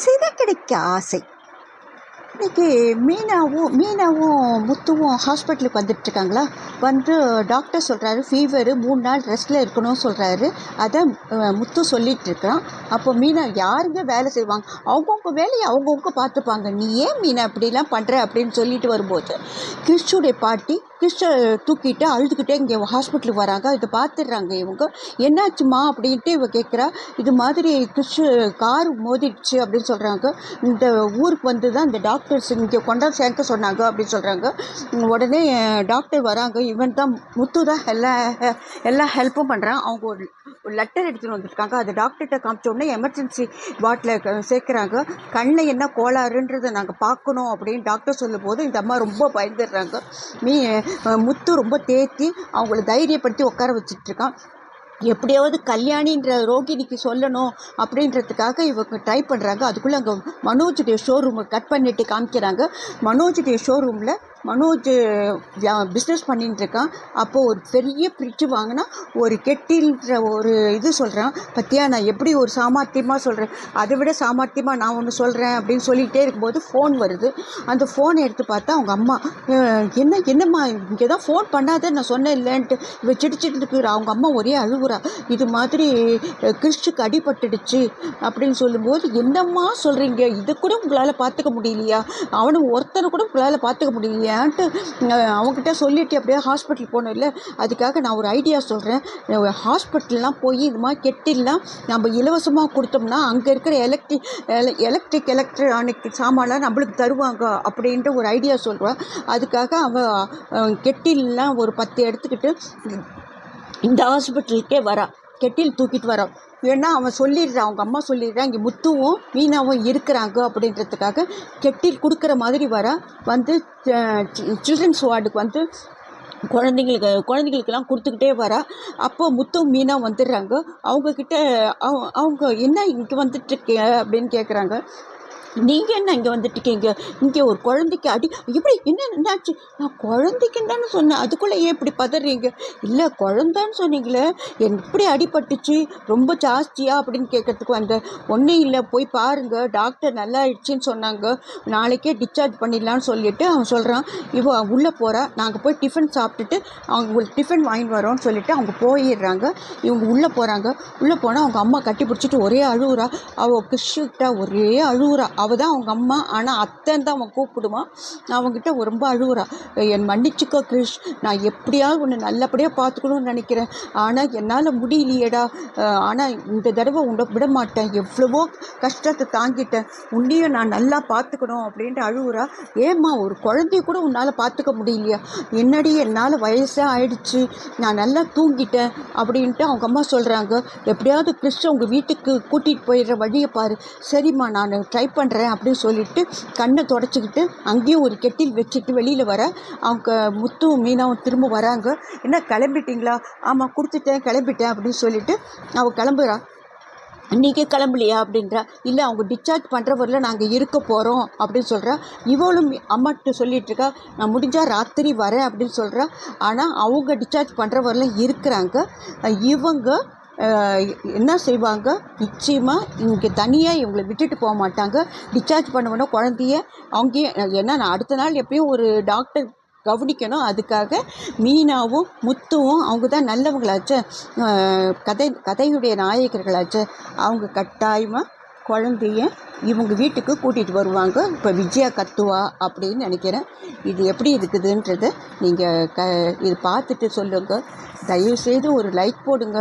சிதக்கடிக்க ஆசை. இன்றைக்கி மீனாவும் முத்துவும் ஹாஸ்பிட்டலுக்கு வந்துட்டுருக்காங்களா. வந்து டாக்டர் சொல்கிறாரு ஃபீவரு 3 நாள் ரெஸ்ட்டில் இருக்கணும்னு சொல்கிறாரு. அதை முத்து சொல்லிகிட்ருக்கான். அப்போ மீனா யாருங்க வேலை செய்வாங்க, அவங்கவுங்க வேலையை அவங்கவுங்க பார்த்துப்பாங்க, நீ ஏன் மீனா இப்படிலாம் பண்ணுற அப்படின்னு சொல்லிட்டு வரும்போது கிறிஸ்டுடைய பாட்டி கிறிஸ்டை தூக்கிட்டு அழுதுகிட்டே இங்கே ஹாஸ்பிட்டலுக்கு வராங்க. இதை பார்த்துடுறாங்க இவங்க. என்னாச்சுமா அப்படின்ட்டு இவ கேட்குறா. இது மாதிரி கிறிஸ்டு கார் மோதிடுச்சு அப்படின்னு சொல்கிறாங்க. இந்த ஊருக்கு வந்து தான் இந்த டாக்டர்ஸ் இங்கே கொண்டாந்து சேர்க்க சொன்னாங்க அப்படின்னு சொல்கிறாங்க. உடனே டாக்டர் வராங்க. இவன் தான் முத்து தான் எல்லா ஹெல்ப்பும் பண்ணுறான். அவங்க ஒரு லெட்டர் எடுத்துகிட்டு வந்துருக்காங்க. அது டாக்டர்கிட்ட காமிச்ச உடனே எமர்ஜென்சி வார்டில் சேர்க்குறாங்க. கண்ணில் என்ன கோளாறுன்றதை நாங்கள் பார்க்கணும் அப்படின்னு டாக்டர் சொல்லும் போது இந்த அம்மா ரொம்ப பயந்துடுறாங்க. முத்து ரொம்ப தேத்தி அவங்கள தைரியப்படுத்தி உட்கார வச்சிட்ருக்கான். எப்படியாவது கல்யாணின்ற ரோகிணிக்கு சொல்லணும் அப்படின்றதுக்காக இவங்க ட்ரை பண்ணுறாங்க. அதுக்குள்ளே அங்கே மனோஜுடைய ஷோரூமை கட் பண்ணிட்டு காமிக்கிறாங்க. மனோஜுடைய ஷோரூமில் மனோஜ் பிஸ்னஸ் பண்ணிட்டு இருக்கான். அப்போது ஒரு பெரிய ஃப்ரிட்ஜு வாங்கினா ஒரு கெட்டில்ன்ற ஒரு இது சொல்கிறான். பற்றியா நான் எப்படி ஒரு சாமர்த்தியமாக சொல்கிறேன், அதை விட சாமர்த்தியமாக நான் ஒன்று சொல்கிறேன் அப்படின்னு சொல்லிகிட்டே இருக்கும்போது ஃபோன் வருது. அந்த ஃபோனை எடுத்து பார்த்தா அவங்க அம்மா, என்னம்மா இங்கே தான் ஃபோன் பண்ணாத நான் சொன்னேன் இல்லைன்ட்டு இவ சிடிச்சிட்டு இருக்கிறா. அவங்க அம்மா ஒரே அழுகுறா. இது மாதிரி கிறிஸ்டுக்கு அடிபட்டுடுச்சு அப்படின்னு சொல்லும்போது, என்னம்மா சொல்கிறீங்க, இதை கூட உங்களால் பார்த்துக்க முடியலையா, அவனு ஒருத்தனை கூட உங்களால் பார்த்துக்க முடியலையா ஏன்ட்டு அவங்ககிட்ட சொல்லிவிட்டு அப்படியே ஹாஸ்பிட்டல் போகணும் இல்லை. அதுக்காக நான் ஒரு ஐடியா சொல்கிறேன். ஹாஸ்பிட்டல்லாம் போய் இது மாதிரி கெட்டில்லாம் நம்ம இலவசமாக கொடுத்தோம்னா அங்கே இருக்கிற எலக்ட்ரானிக் சாமான்லாம் நம்மளுக்கு தருவாங்க அப்படின்ட்டு ஒரு ஐடியா சொல்கிறேன். அதுக்காக அவன் கெட்டில்லாம் ஒரு 10 எடுத்துக்கிட்டு இந்த ஹாஸ்பிட்டலுக்கே வரா. கெட்டில் தூக்கிட்டு வரான். ஏன்னா அவன் சொல்லிடுறான், அவங்க அம்மா சொல்லிடுறான் இங்கே முத்துவும் மீனாவும் இருக்கிறாங்க அப்படின்றதுக்காக கெட்டில் கொடுக்குற மாதிரி வந்து சில்ட்ரன்ஸ் வார்டுக்கு வந்து குழந்தைங்களுக்கெல்லாம் கொடுத்துக்கிட்டே வரா. அப்போ முத்தும் மீனா வந்துடுறாங்க. அவங்கக்கிட்ட அவங்க என்ன இங்கே வந்துட்டுருக்கே அப்படின்னு கேட்குறாங்க. நீங்கள் என்ன இங்கே வந்துட்டுருக்கீங்க, இங்கே ஒரு குழந்தைக்கு இப்படி என்னாச்சு, நான் குழந்தைக்குன்னு தானே சொன்னேன், அதுக்குள்ளே ஏன் இப்படி பதறீங்க, இல்லை குழந்தான்னு சொன்னீங்களே எப்படி அடிபட்டுச்சு ரொம்ப ஜாஸ்தியாக அப்படின்னு கேட்குறதுக்கு வந்த. ஒன்றும் இல்லை, போய் பாருங்கள் டாக்டர் நல்லா ஆயிடுச்சின்னு சொன்னாங்க, நாளைக்கே டிஸ்சார்ஜ் பண்ணிடலான்னு சொல்லிவிட்டு அவன் சொல்கிறான். இவ உள்ளே போகிறா. நாங்கள் போய் டிஃபன் சாப்பிட்டுட்டு அவங்களுக்கு டிஃபன் வாங்கிட்டு வரோன்னு சொல்லிவிட்டு அவங்க போயிடுறாங்க. இவங்க உள்ளே போகிறாங்க. உள்ளே போனால் அவங்க அம்மா கட்டி பிடிச்சிட்டு ஒரே அழுகுறா. அவள் கிறிஸ்கிட்ட ஒரே அழுகுறா. அவள் தான் அவங்க அம்மா, ஆனால் அத்தைன்னு தான் அவன் கூப்பிடுவான். அவங்ககிட்ட ரொம்ப அழுகுறா. என் மன்னிச்சுக்கோ கிறிஷ், நான் எப்படியாவது ஒன்று நல்லபடியாக பார்த்துக்கணும்னு நினைக்கிறேன், ஆனால் என்னால் முடியலையேடா, ஆனால் இந்த தடவை உன்னை விட மாட்டேன், எவ்வளவோ கஷ்டத்தை தாங்கிட்டேன், உன்னையும் நான் நல்லா பார்த்துக்கணும் அப்படின்ட்டு அழுகுறா. ஏம்மா ஒரு குழந்தைய கூட உன்னால் பார்த்துக்க முடியலையா, என்னடி என்னால் வயசாக ஆயிடுச்சு, நான் நல்லா தூங்கிட்டேன் அப்படின்ட்டு அவங்க அம்மா சொல்கிறாங்க. எப்படியாவது கிறிஷ் உங்கள் வீட்டுக்கு கூட்டிகிட்டு போயிடுற வழியை பாரு. சரிம்மா நான் ட்ரை பண்ணுறேன் அப்படின்னு சொல்லிட்டு கண்ணை தொடச்சிக்கிட்டு அங்கேயும் ஒரு கெட்டில் வச்சுட்டு வெளியில் வர. அவங்க முத்துவும் மீனாவும் திரும்ப வராங்க. என்ன கிளம்பிட்டீங்களா, ஆமாம் கொடுத்துட்டேன் கிளம்பிட்டேன் அப்படின்னு சொல்லிட்டு அவள் கிளம்புறா. இன்றைக்கி கிளம்பலையா அப்படின்றா. இல்லை அவங்க டிஸ்சார்ஜ் பண்ணுறவரில் நாங்கள் இருக்க போகிறோம் அப்படின்னு சொல்கிறா. இவளும் அம்மாட்ட சொல்லிகிட்ருக்கா, நான் முடிஞ்சால் ராத்திரி வரேன் அப்படின்னு சொல்கிறா. ஆனால் அவங்க டிஸ்சார்ஜ் பண்ணுறவரில் இருக்கிறாங்க. இவங்க என்ன செய்வாங்க, நிச்சயமாக இங்கே தனியாக இவங்களை விட்டுட்டு போக மாட்டாங்க. டிஸ்சார்ஜ் பண்ணுவோன்னா குழந்தைய அங்கேயே, ஏன்னா நான் அடுத்த நாள் எப்பயும் ஒரு டாக்டர் கவனிக்கணும், அதுக்காக மீனாவும் முத்துவும் அவங்க தான் நல்லவங்களாச்சு, கதையுடைய நாயகர்களாச்சு, அவங்க கட்டாயமாக குழந்தைய இவங்க வீட்டுக்கு கூட்டிகிட்டு வருவாங்க. இப்போ விஜயா கத்துவா அப்படின்னு நினைக்கிறேன். இது எப்படி இருக்குதுன்றதை நீங்கள் இது பார்த்துட்டு சொல்லுங்கள். தயவுசெய்து ஒரு லைக் போடுங்க.